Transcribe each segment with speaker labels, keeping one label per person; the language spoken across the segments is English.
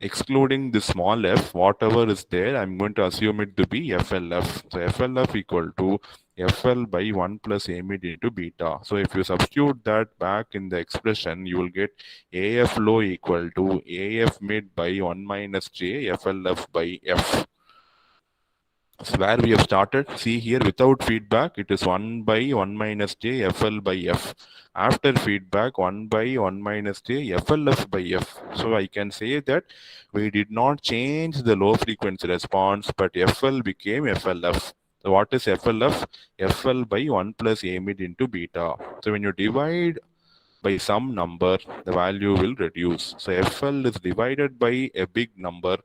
Speaker 1: excluding the small f, whatever is there, I'm going to assume it to be FLF. So FLF equal to FL by 1 plus A mid into beta. So if you substitute that back in the expression, you will get AF low equal to AF mid by 1 minus J FLF by F. So where we have started, see here without feedback, it is 1 by 1 minus J FL by F. After feedback, 1 by 1 minus J FLF by F. So I can say that we did not change the low frequency response, but FL became FLF. So what is FLF? FL by 1 plus A mid into beta. So when you divide by some number, the value will reduce. So FL is divided by a big number.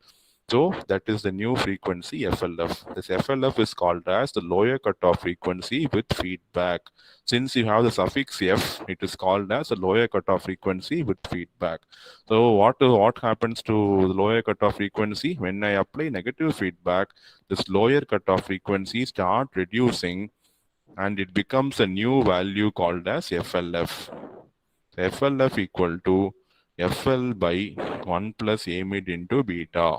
Speaker 1: So that is the new frequency FLF. This FLF is called as the lower cutoff frequency with feedback. Since you have the suffix F, it is called as a lower cutoff frequency with feedback. So what happens to the lower cutoff frequency? When I apply negative feedback, this lower cutoff frequency start reducing and it becomes a new value called as FLF. FLF equal to FL by 1 plus A mid into beta.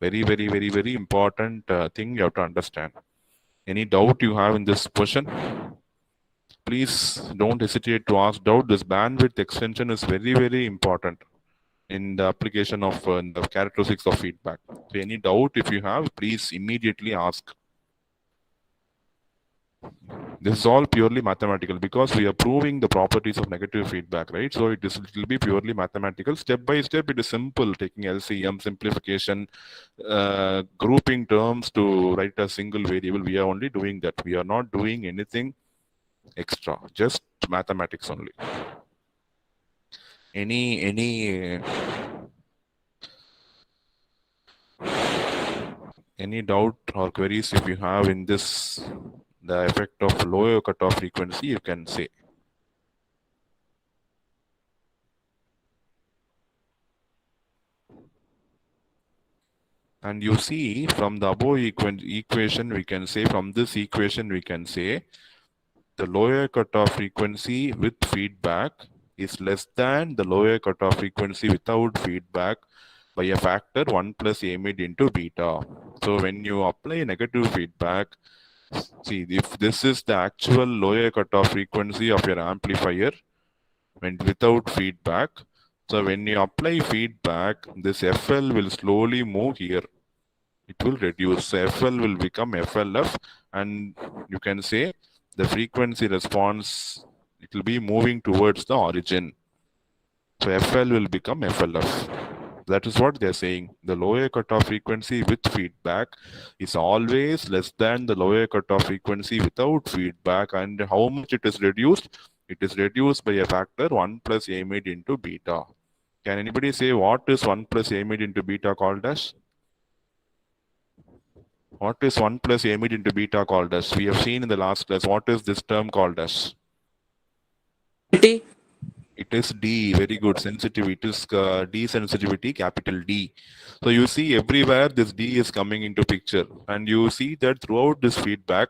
Speaker 1: Very important thing you have to understand. Any doubt you have in this question? Please don't hesitate to ask doubt. This bandwidth extension is very important in the application of the characteristics of feedback. So any doubt if you have, please immediately ask. This is all purely mathematical because we are proving the properties of negative feedback, right? So it will be purely mathematical. Step by step, it is simple, taking LCM, simplification, grouping terms to write a single variable. We are only doing that. We are not doing anything extra, just mathematics only. Any doubt or queries if you have in this, the effect of lower cutoff frequency, you can say. And you see from the above equation, we can say, from this equation, we can say the lower cutoff frequency with feedback is less than the lower cutoff frequency without feedback by a factor 1 plus A mid into beta. So when you apply negative feedback, see, if this is the actual lower cutoff frequency of your amplifier when without feedback, so when you apply feedback, this FL will slowly move here. It will reduce. So FL will become FLF, and you can say the frequency response, it will be moving towards the origin. So FL will become FLF. That is what they're saying. The lower cutoff frequency with feedback is always less than the lower cutoff frequency without feedback. And how much it is reduced? It is reduced by a factor 1 plus A mid into beta. Can anybody say what is 1 plus A mid into beta called as? What is 1 plus A mid into beta called as? We have seen in the last class. What is this term called as?
Speaker 2: T.
Speaker 1: It is D. Very good. Sensitivity. It is D sensitivity, capital D. So you see everywhere this D is coming into picture. And you see that throughout this feedback,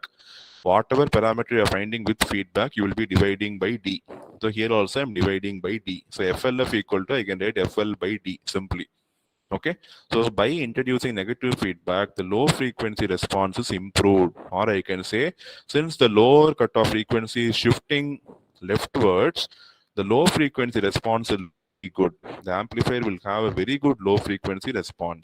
Speaker 1: whatever parameter you are finding with feedback, you will be dividing by D. So here also I am dividing by D. So FLF equal to, I can write FL by D simply. Okay, so by introducing negative feedback, the low frequency response is improved. Or I can say, since the lower cutoff frequency is shifting leftwards, the low frequency response will be good. The amplifier will have a very good low frequency response.